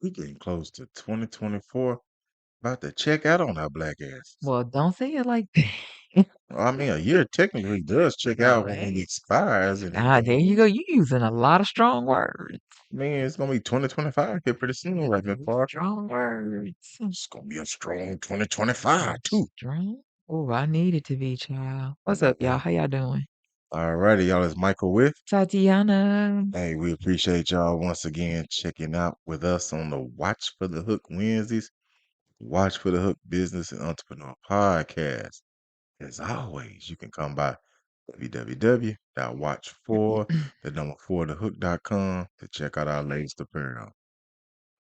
We getting close to 2024. About to check out on our black asses. Well, don't say it like that. I mean, a year technically does check out when it expires, and then There you go. You using a lot of strong words. I mean, it's gonna be 2025 here pretty soon, right, Miss Park? Strong words. It's gonna be a strong 2025 too. Strong. Oh, I need it to be, child. What's up, y'all? How y'all doing? Alrighty, y'all. It's Michael with. Tatiana. Hey, we appreciate y'all once again checking out with us on the Watch for the Hook Wednesdays, Watch for the Hook Business and Entrepreneur Podcast. As always, you can come by www.watchfor, the number 4, thehook.com to check out our latest apparel.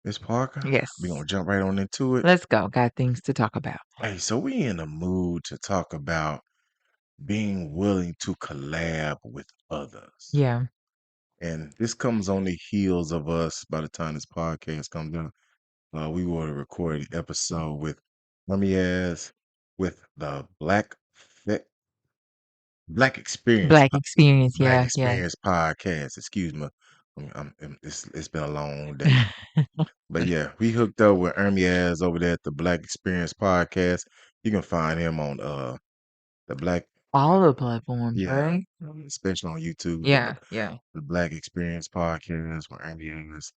Miss Parker, Yes. we gonna jump right on into it. Let's go. Got things to talk about. Hey, so we in the mood to talk about being willing to collab with others. Yeah. And this comes on the heels of us, by the time this podcast comes out, we will record an episode with Ramiaz with the Fe- Black Experience Black experience. Black Yeah. Yeah. Experience podcast. Excuse me. It's been a long day. But yeah, we hooked up with Ermias over there at the Black Experience podcast. You can find him on the Black All the platforms, yeah, right? especially on YouTube, Yeah. Yeah. the Black Experience podcast with Ermias.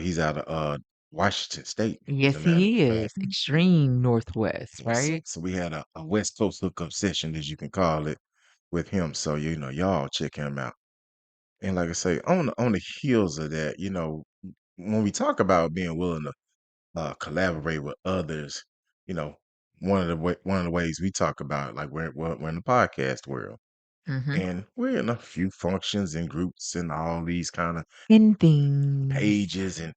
He's out of Washington State, as a Yes, matter of he fact. is. Extreme Northwest, Yes. right? So we had a West Coast hookup session, as you can call it, with him. So y'all check him out. And like I say, on the heels of that, when we talk about being willing to collaborate with others, you know, one of the ways we talk about, like we're in the podcast world, Mm-hmm. and we're in a few functions and groups and all these kind of And things. pages and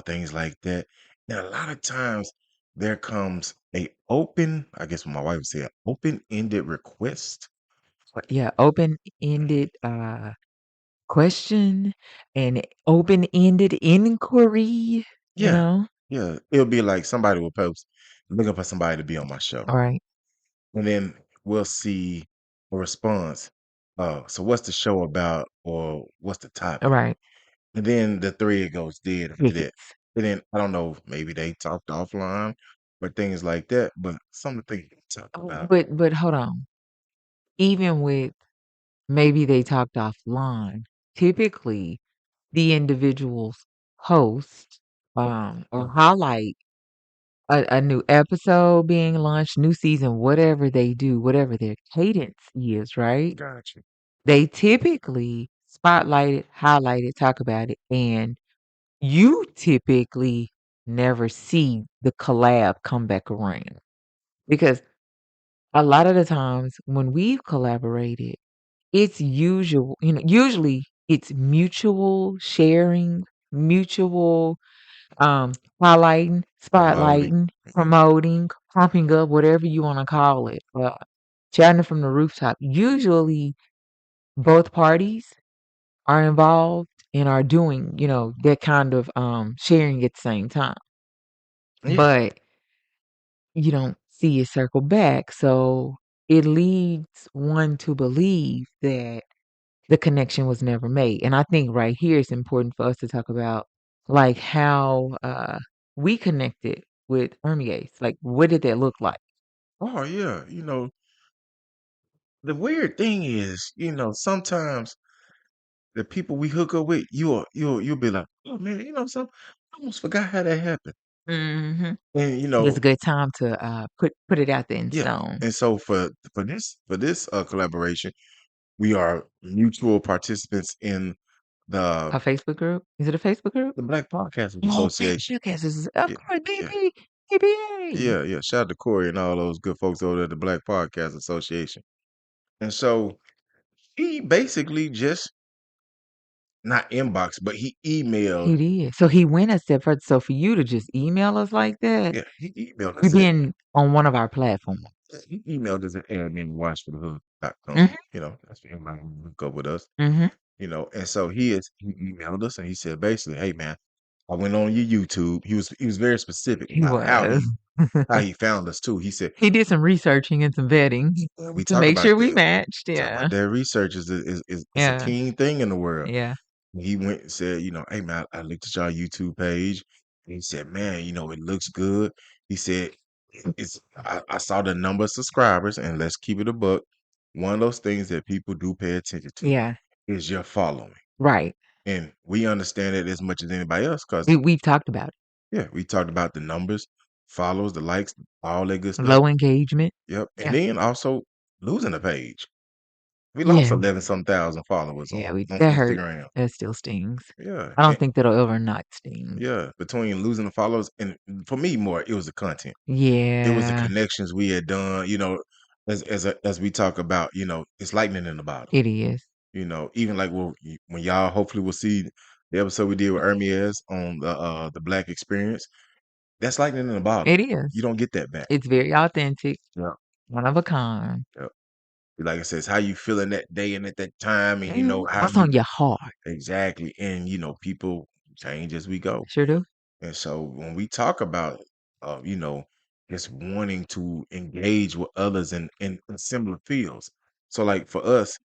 things like that. And a lot of times there comes a open, I guess what my wife would say, an open-ended request. Yeah, open-ended question and open-ended inquiry, you Yeah, know? yeah. It'll be like somebody will post looking for somebody to be on my show. All right. And then we'll see a response. So what's the show about, or what's the All topic? right. And then the thread goes dead after that. Crickets. And then I don't know, maybe they talked offline or things like that. But some of the things we talked Oh, about. but hold on. Even with maybe they talked offline, typically the individuals host or highlight a new episode being launched, new season, whatever they do, whatever their cadence is, right? Gotcha. They typically spotlight it, highlight it, talk about it, and you typically never see the collab come back around because a lot of the times when we've collaborated, it's usually it's mutual sharing, mutual highlighting, Promoting. spotlighting, promoting, pumping up, whatever you want to call it. Chatting from the rooftop. Usually both parties are involved and are doing, that kind of sharing at the same time. Yeah. But you don't see it circle back. So it leads one to believe that the connection was never made. And I think right here it's important for us to talk about like how we connected with Hermes. Like what did that look like? Oh yeah. The weird thing is, sometimes the people we hook up with, you'll be like, oh man, something. I almost forgot how that happened. Hmm. And It's a good time to put it out there in yeah. stone. And so for this collaboration, we are mutual participants in the A Facebook group? Is it a Facebook group? the Black Podcasters Oh, Association. Facebook is of Yeah, course, yeah, baby. ABA. yeah. Shout out to Corey and all those good folks over at the Black Podcast Association. And so he basically just not inbox, but he emailed. He did. So he went a step further. So for you to just email us like that, Yeah, he emailed you've us at been on one of our platforms. he emailed us at admin.watchforthehood.com. Mhm, That's for anybody who hook up with us. mhm. And so he emailed us and he said basically, hey man, I went on your YouTube. He was very specific He about how was. he found us too. He said, He did some researching and some vetting we to talk make about sure we that. matched. Talk Yeah. about that research is a Yeah. keen thing in the world. Yeah. He went and said, "Hey man, I looked at y'all YouTube page." He said, "Man, it looks good." He said, I saw the number of subscribers, and let's keep it a buck. One of those things that people do pay attention to Yeah, is your following. right. And we understand it as much as anybody else because, We've talked about it. yeah, we talked about the numbers, follows, the likes, all that good stuff. Low engagement. Yep. And Yeah. then also losing a page. We lost Yeah. 11 some thousand followers Yeah, on that hurt. Instagram. That still stings. Yeah. I don't think that'll ever not sting. Yeah. Between losing the followers and for me more, it was the content. It was the Yeah, connections we had done, as we talk about, it's lightning in the bottle. it is. Even like when y'all hopefully will see the episode we did with Hermes on the Black experience. That's lightning in the bottle. It You is. don't get that back. It's very authentic, Yeah. one of a kind. Yeah. Like I said, it's how you feeling that day and at that time, and how What's on you your heart? exactly. And people change as we go. Sure do. And so when we talk about just wanting to engage with others in similar fields. So like for us,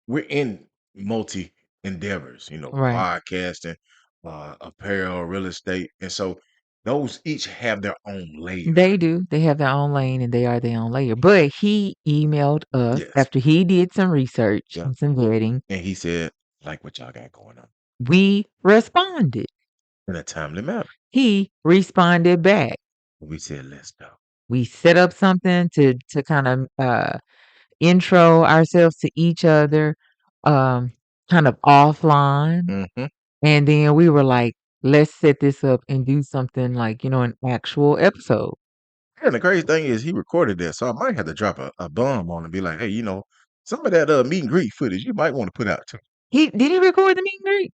we're in multi endeavors, Right. podcasting, apparel, real estate. And so those each have their own layer. They do. They have their own lane and they are their own layer. But he emailed us Yes. after he did some research Yeah. and some vetting. And he said, like what y'all got going on We responded. in a timely manner. He responded back. We said, let's go. We set up something to kind of intro ourselves to each other, um, kind of offline. Hmm. And then we were like, let's set this up and do something like, an actual episode. And the crazy thing is he recorded that. So I might have to drop a bomb on and be like, hey, some of that meet and greet footage you might want to put out too. He record the meet and greet?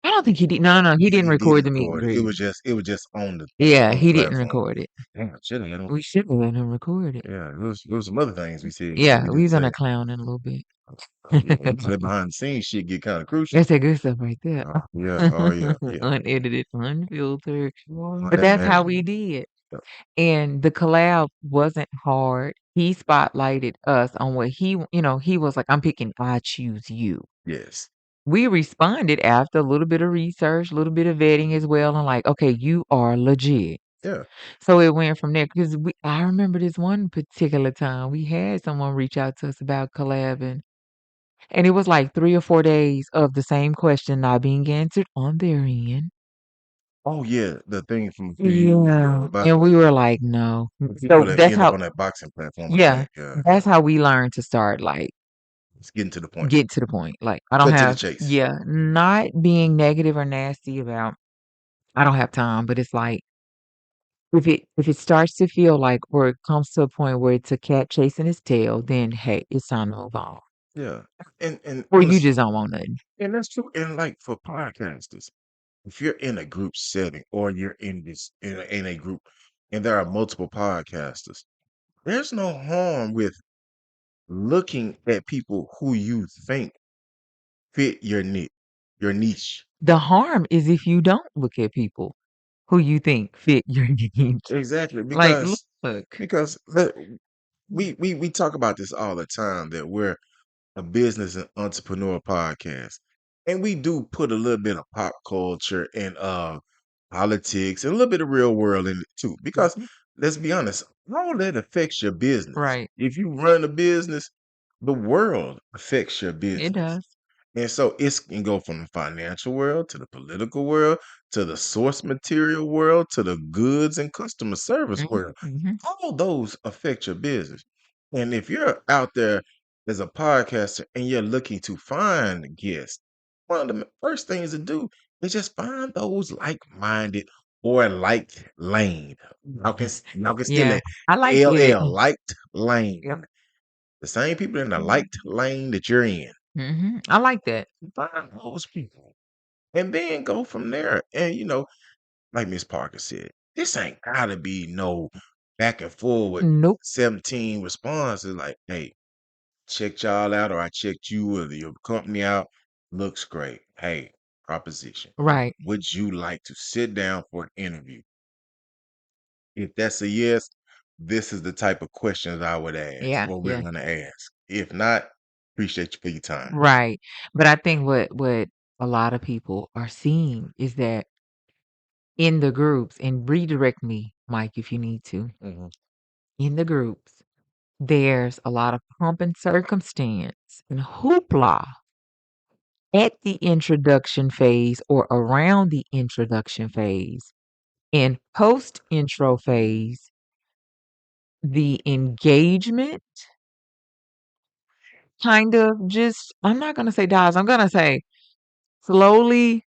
I don't think he did. No, he didn't He did record the meet and record it. It greet. was just on the Yeah, on the he didn't platform. record it. Damn, should have let him. We should have let him record it. Yeah, there was some other things we said Yeah, we we didn't was on say. a clown in a little bit. Yeah, that behind the scenes shit get kind of crucial. That's that good stuff right there. Yeah, oh yeah, yeah. Unedited, unfiltered. Well, But hey that's man. how we did. And the collab wasn't hard. He spotlighted us on what he was like, I'm picking I choose you. Yes. We responded after a little bit of research, a little bit of vetting as well, and like, okay, you are legit. Yeah. So it went from there because I remember this one particular time we had someone reach out to us about collabing, and it was like 3 or 4 days of the same question not being answered on their end. Oh yeah, the thing from a few years ago Yeah, about and we were like, no. people So that that's end up how, on that boxing platform. I yeah, think. Yeah, yeah. that's how we learned to start like It's getting to the point. get to the point. Like I don't Cut to the have, chase. yeah, not being negative or nasty about. I don't have time, but it's like if it starts to feel like where it comes to a point where it's a cat chasing its tail, then hey, it's time to move on. Yeah, and Or you honestly, just don't want nothing. and that's true. And like for podcasters, if you're in a group setting or you're in a group, and there are multiple podcasters, there's no harm with looking at people who you think fit your niche. The harm is if you don't look at people who you think fit your needs. Exactly, Like, because look, because we talk about this all the time that we're a business and entrepreneur podcast. And we do put a little bit of pop culture and politics and a little bit of real world in it too. Because mhm, let's be honest, all that affects your business. right? If you run a business, the world affects your It business. does. And so it can go from the financial world to the political world to the source material world to the goods and customer service world. Mhm. All those affect your business. And if you're out there as a podcaster and you're looking to find guests, one of the first things to do is just find those like-minded or liked lane. Y'all can steal Yeah, it. I like it. LL, liked lane. Yep. The same people in the liked lane that you're in. I like that. Find those people. And then go from there. And like Miss Parker said, this ain't gotta be no back and forward Nope. 17 responses like, hey, checked y'all out or I checked you or your company out. Looks great. Hey, proposition. Right. Would you like to sit down for an interview? If that's a yes, this is the type of questions I would ask Yeah. or we're Yeah. gonna ask. If not, appreciate you for your time. Right. But I think what a lot of people are seeing is that in the groups, and redirect me, Mike, if you need to, Mhm. in the groups, there's a lot of pomp and circumstance and hoopla at the introduction phase or around the introduction phase. In post intro phase, the engagement kind of just, I'm not going to say dies, I'm going to say slowly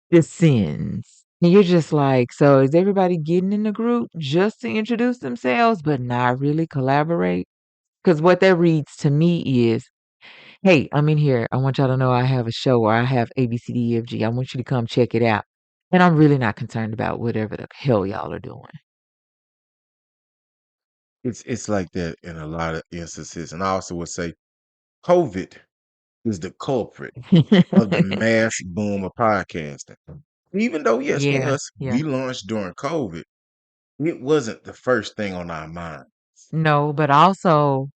descends. And you're just like, so is everybody getting in the group just to introduce themselves, but not really collaborate? Because what that reads to me is, hey, I'm in here. I want y'all to know I have a show or I have ABCDEFG. I want you to come check it out. And I'm really not concerned about whatever the hell y'all are doing. It's like that in a lot of instances, and I also would say COVID is the culprit of the mass boom of podcasting. Even though, yes, for Yeah, us, yeah. we launched during COVID, it wasn't the first thing on our mind. No, but also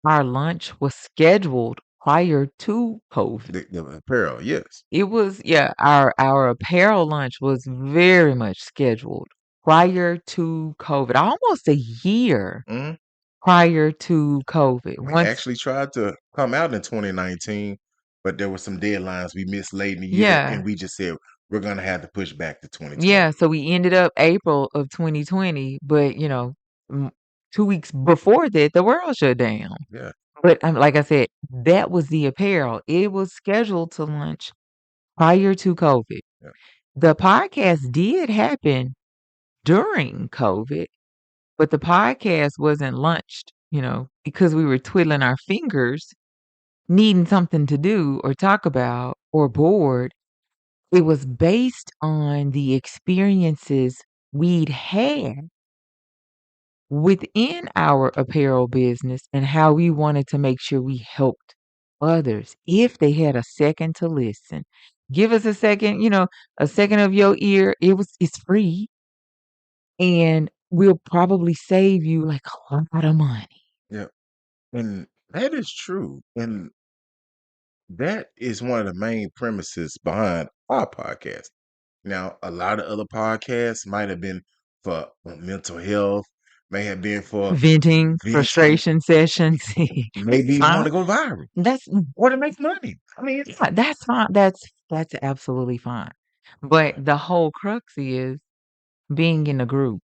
our lunch was scheduled prior to COVID. The apparel, yes. It was, yeah, our apparel lunch was very much scheduled prior to COVID, almost a year Mhm. prior to COVID. We Once, actually tried to come out in 2019, but there were some deadlines we missed late in the year, yeah, and we just said we're gonna have to push back to 2020. yeah, so we ended up April of 2020, but, m 2 weeks before that, the world shut down. Yeah, But, like I said, that was the apparel. It was scheduled to launch prior to COVID. yeah. The podcast did happen during COVID, but the podcast wasn't launched, because we were twiddling our fingers, needing something to do or talk about or bored. It was based on the experiences we'd had within our apparel business and how we wanted to make sure we helped others if they had a second to listen. Give us a second, a second of your ear. It's free and we'll probably save you like a lot of money. Yeah, and that is true, and that is one of the main premises behind our podcast. Now, a lot of other podcasts might have been for mental health, may have been for Venting, venting, frustration sessions. maybe even want Fine. to go viral That's or to make money. I mean, it's yeah, that's fine. That's absolutely fine. But right. the whole crux is being in a group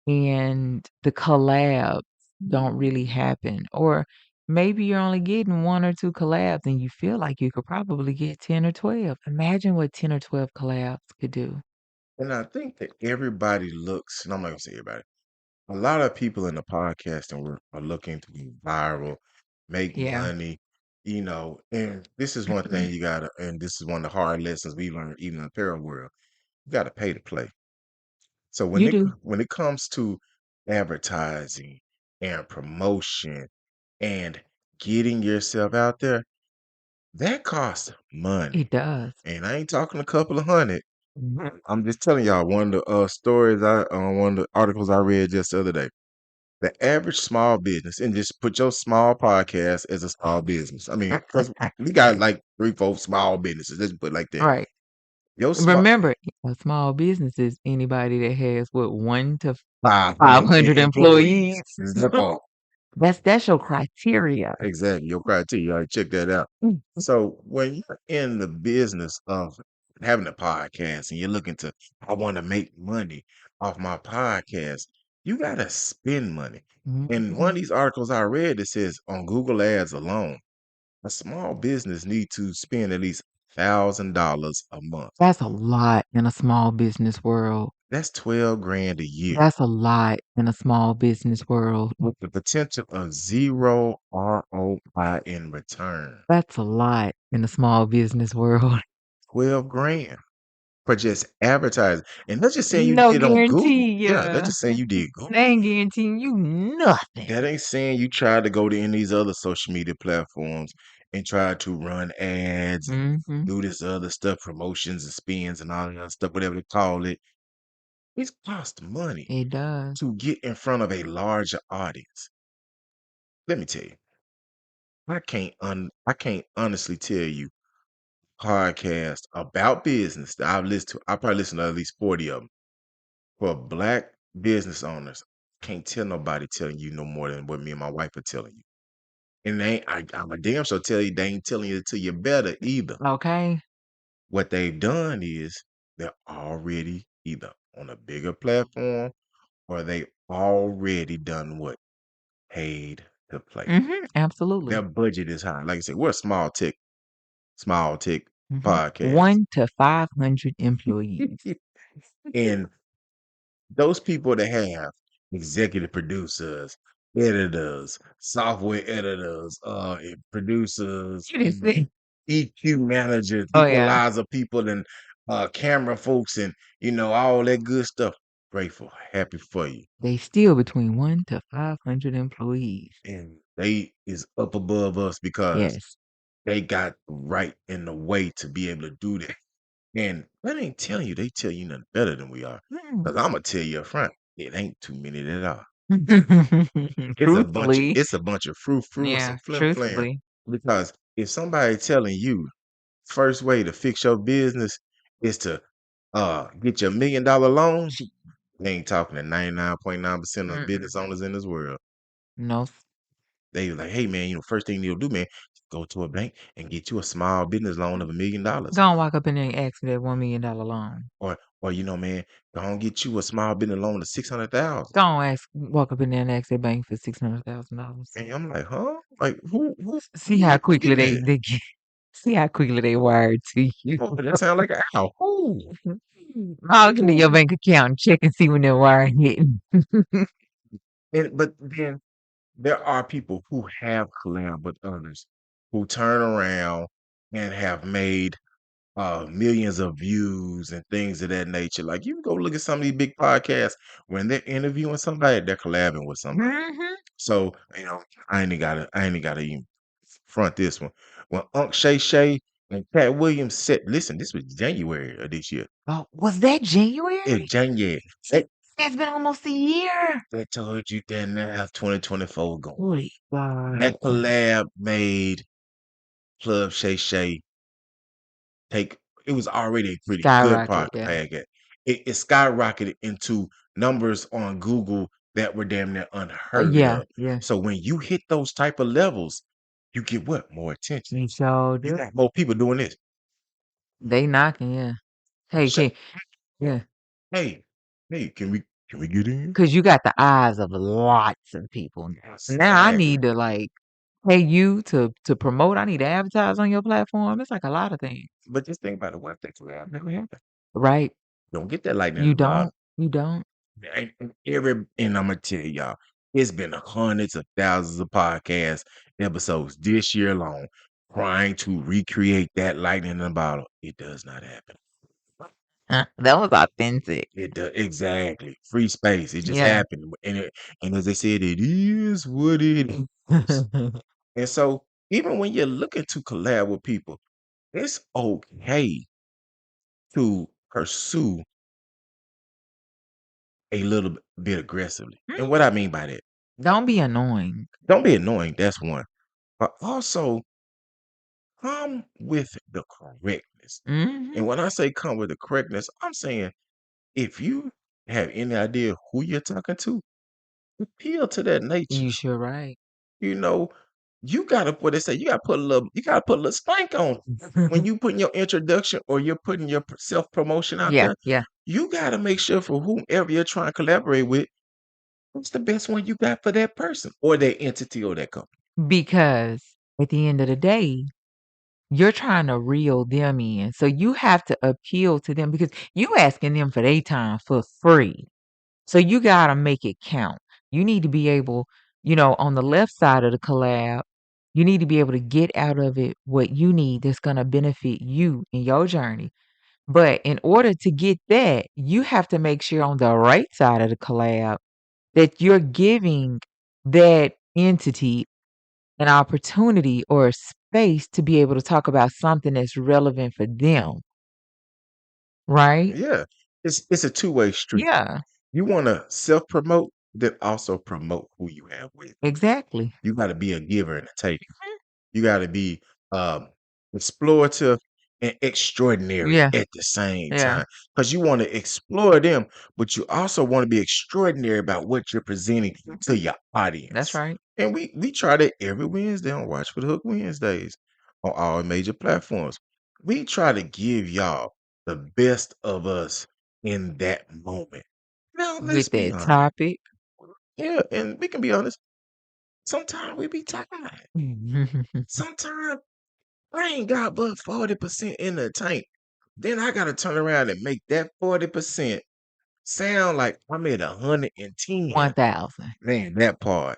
and the collabs don't really happen. Or maybe you're only getting 1 or 2 collabs and you feel like you could probably get 10 or 12. Imagine what 10 or 12 collabs could do. And I think that everybody looks, and I'm not gonna say everybody, a lot of people in the podcasting world are looking to be viral, make Yeah. money, and this is one thing you gotta, and this is one of the hard lessons we learned even in the apparel world. You gotta pay to play. So You do. when it comes to advertising and promotion and getting yourself out there, that costs money. It does. And I ain't talking a couple of hundred. Mhm. I'm just telling y'all one of the stories one of the articles I read just the other day. The average small business, and just put your small podcast as a small business. I mean, because we got like 3, 4 small businesses. Let's put it like that. Right. Your small Remember, a small business is anybody that has what 1 to 500 500 employees. employees. That's all. That's your criteria. Exactly, your criteria, you already check that out. Mm. So, when you're in the business of having a podcast and you're looking to, "I wanna make money off my podcast," you gotta spend money. And one of Mhm. these articles I read that says on Google Ads alone, a small business need to spend at least $1,000 a month. That's a lot in a small business world. That's 12 grand a year That's a lot in a small business world. with the potential of 0 ROI in return. That's a lot in a small business world. 12 grand. For just advertising, and that's just saying you No did on Google. guarantee, Yeah, that's yeah. just saying you did Google. They ain't guaranteeing you nothing. That ain't saying you tried to go to any of these other social media platforms and try to run ads and Mhm. do this other stuff, promotions and spins and all that other stuff, whatever they call it. It costs money It does. to get in front of a larger audience. Let me tell you, I can't honestly tell you podcasts about business that I've listened to. I probably listened to at least 40 of them for Black business owners. Can't tell nobody telling you no more than what me and my wife are telling you. And they ain't, I'm a damn sure tell you they ain't telling you till you better either. Okay. What they've done is they're already either on a bigger platform or they already done what? Paid to play. Their Absolutely. budget is high. Like I said, we're a small tech podcast. 1 to 500 employees. And those people that have executive producers, editors, software editors, producers, You didn't see. EQ managers, Oh, yeah. equalizer people, and camera folks, and all that good stuff. Grateful, happy for you, They still between 1 to 500 employees. and they is up above us because Yes. they got right in the way to be able to do that. And that ain't telling you, they tell you nothing better than we are. Mm. Because I'm gonna tell you up front, it ain't too many that are. Truthfully. It's a bunch of frou-frou and some Yeah, flim-flam. truthfully. Because if somebody telling you first way to fix your business is to get your $1 million loan, She they ain't talking to 99.9% of mm-mm. business owners in this world. No. They like, hey man, first thing you'll do, man, go to a bank and get you a small business loan of $1 million. Go and walk up in there and ask for that $1 million loan. Or man, go on get you a small business loan of 600,000. Go and walk up in there and ask that bank for $600,000. And I'm like, huh? Like See how who quickly getting they that? they get, see how quickly they wired to you. Oh, that sound like an owl. Who? Log into your Who? bank account and check and see when that wire hitting. But then there are people who have collabed with others who turn around and have made millions of views and things of that nature. Like you can go look at some of these big podcasts when they're interviewing somebody, they're collabing with somebody. Mhm. So, I ain't gotta even front this one. When Unc Shay Shay and Cat Williams said, listen, this was January of this year. Oh, was that In January? January. That, It's been almost a year. that told you that now 2024 going. Holy God. That collab made Club Shay Shay take it was already a pretty good Skyrocket, part yeah. packet. It skyrocketed into numbers on Google that were damn near unheard Yeah, of. yeah. So when you hit those type of levels, you get what? More attention. You sure You do. got more people doing this. They knocking, yeah. Hey, Shay, yeah. hey, hey, can we get in? Because you got the eyes of lots of people. Now I Exactly. need to like pay you to promote. I need to advertise on your platform. It's like a lot of things. But just think about it. What if that collab never happened? Right? Don't get that lightning in You the bottle. don't. You don't. And I'm gonna tell y'all, it's been hundreds of thousands of podcast episodes this year alone trying to recreate that lightning in the bottle. It does not happen. That was authentic. It does exactly free space. It just Yeah. happened, and as I said, it is what it is. And so, even when you're looking to collab with people, it's okay to pursue a little bit aggressively. And what I Mhm. mean by that, Don't be annoying. don't be annoying. That's one. But also come with the correctness. Mhm. And when I say come with the correctness, I'm saying if you have any idea who you're talking to, appeal to that nature. You sure right. You know, you gotta what they say, you gotta put a little spank on it. When you putting your introduction or you're putting your self promotion out Yeah, there, yeah. you gotta make sure for whomever you're trying to collaborate with, what's the best one you got for that person or that entity or that company. Because at the end of the day, you're trying to reel them in. So you have to appeal to them because you asking them for their time for free. So you gotta make it count. You need to be able, on the left side of the collab, you need to be able to get out of it what you need that's gonna benefit you in your journey. But in order to get that, you have to make sure on the right side of the collab that you're giving that entity an opportunity or a space to be able to talk about something that's relevant for them, right? Yeah. It's a two-way street. Yeah, You wanna self-promote, then also promote who you have with. exactly. You gotta be a giver and a taker. You gotta be, um, explorative and extraordinary Yeah, at the same yeah, time. Because you want to explore them, but you also want to be extraordinary about what you're presenting to your that's audience. right. And we try that every Wednesday on Watch for the Hook Wednesdays on all major platforms. We try to give y'all the best of us in that moment. Now, let's With be that honest. topic. Yeah, and we can be honest. Sometimes we be tired. Sometimes I ain't got but 40% in the tank. Then I gotta turn around and make that 40% sound like I'm at 110. 1,000. Man, that part.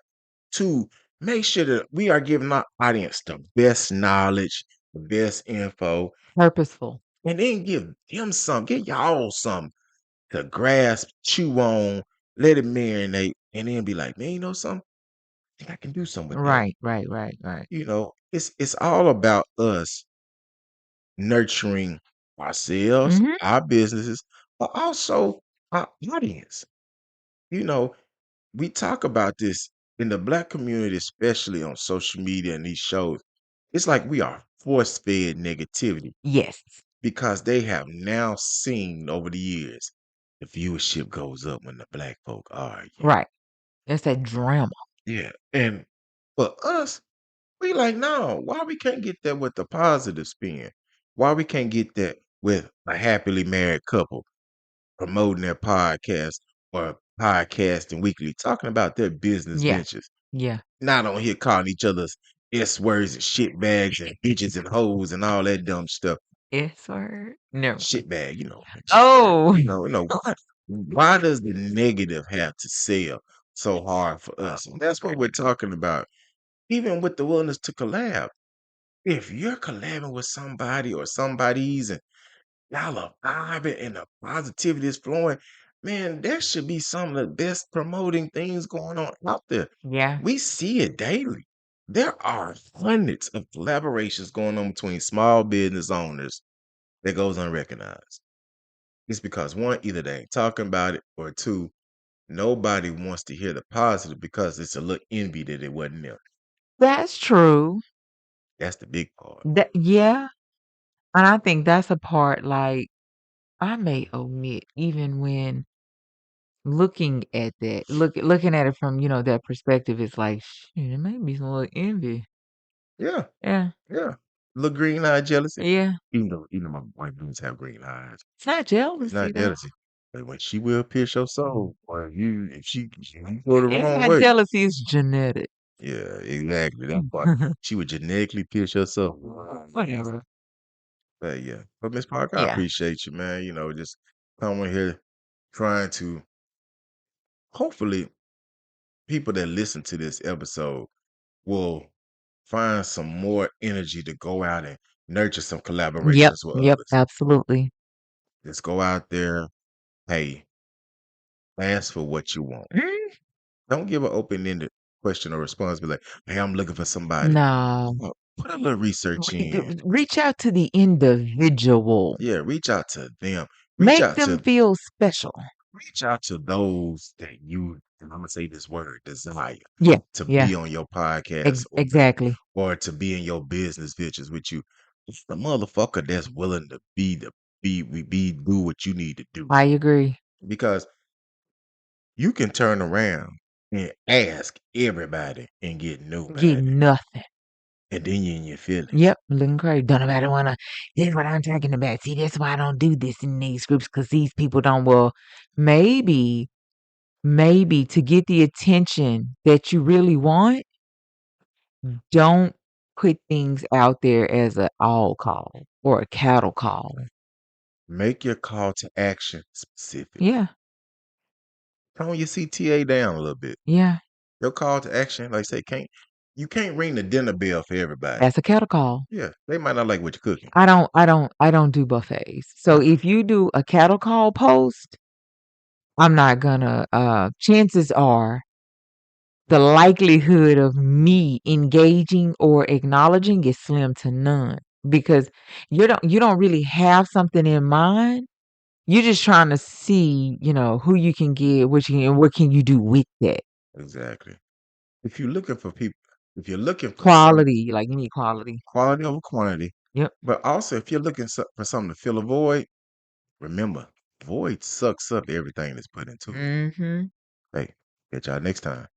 To make sure that we are giving our audience the best knowledge, the best info, Purposeful. and then give them some, give y'all some to grasp, chew on, let it marinate, and then be like, man, you know something? I think I can do something with that. Right, right, right, right. It's all about us nurturing ourselves, Mhm. our businesses, but also our audience. You know, we talk about this in the Black community, especially on social media and these shows. It's like we are force fed negativity Yes. because they have now seen over the years the viewership goes up when the Black folk argue. Right. It's that drama. Yeah. And for us, we like, no, why we can't get that with the positive spin? Why we can't get that with a happily married couple promoting their podcast or podcasting weekly, talking about their business Yeah. ventures, Yeah. not on here calling each other's S words and shit bags and bitches and hoes and all that dumb stuff. S word? Never mind. Shit bag, shit bag. Oh, Why does the negative have to sell so hard for us? And that's what we're talking about. Even with the willingness to collab. If you're collabing with somebody or somebody's and y'all are vibing and the positivity is flowing, man, there should be some of the best promoting things going on out there. yeah. We see it daily. There are hundreds of collaborations going on between small business owners that goes unrecognized. It's because one, either they ain't talking about it, or two, nobody wants to hear the positive because it's a little envy that it wasn't there. That's true. That's the big part. That yeah, and I think that's a part, like, I may omit even when looking at that, looking at it from, that perspective, it's like, "Shit, it may be some little envy." Yeah, Yeah. yeah. Little green eye jealousy. Yeah. Even though my wife does have green eyes. It's not It's jealousy, not though. jealousy. But when she will pierce your soul, or if you go the It's wrong not way. jealousy, it's genetic. Yeah, exactly. That part. She would genetically pierce your soul. Whatever. But yeah. But Miss Parker, I Yeah. appreciate you, man. Just coming here trying to hopefully people that listen to this episode will find some more energy to go out and nurture some Yep, collaborations with yep, others. absolutely. Just go out there, hey, ask for what you want. Mm, Don't give an open-ended question or response. Be like, "Hey, I'm looking for somebody." no. Put a little research in. Reach out to the individual. Yeah, reach out to them. Reach Make out them to feel special. those that you, and I'm gonna say this word, desire Yeah, to yeah, be on your podcast exactly. or to be in your business ventures with you. It's the motherfucker that's willing to do what you need to do. I agree. Because you can turn around and ask everybody and get Get nobody. nothing. And then you're in your feelings. Yep, looking crazy. Don't nobody wanna this is what I'm talking about. See, that's why I don't do this in these groups because these people don't well, maybe, maybe to get the attention that you really want, don't put things out there as a all call or a cattle call. Make your call to action specific. Yeah, Tone your CTA down a little bit. yeah. Your call to action, like I say, you can't ring the dinner bell for everybody. That's a cattle call. Yeah, they might not like what you're cooking. I don't do buffets. So Okay. if you do a cattle call post, I'm not gonna chances are the likelihood of me engaging or acknowledging is slim to none because you don't really have something in mind. You're just trying to see, who you can get, and what can you do with that. Exactly. If you're looking for people, if you're looking for some Quality, like you need quality. quality over quantity, Yep. But also, if you're looking for something to fill a void, remember, void sucks up everything that's put into it. Mhm. Hey, catch y'all next time.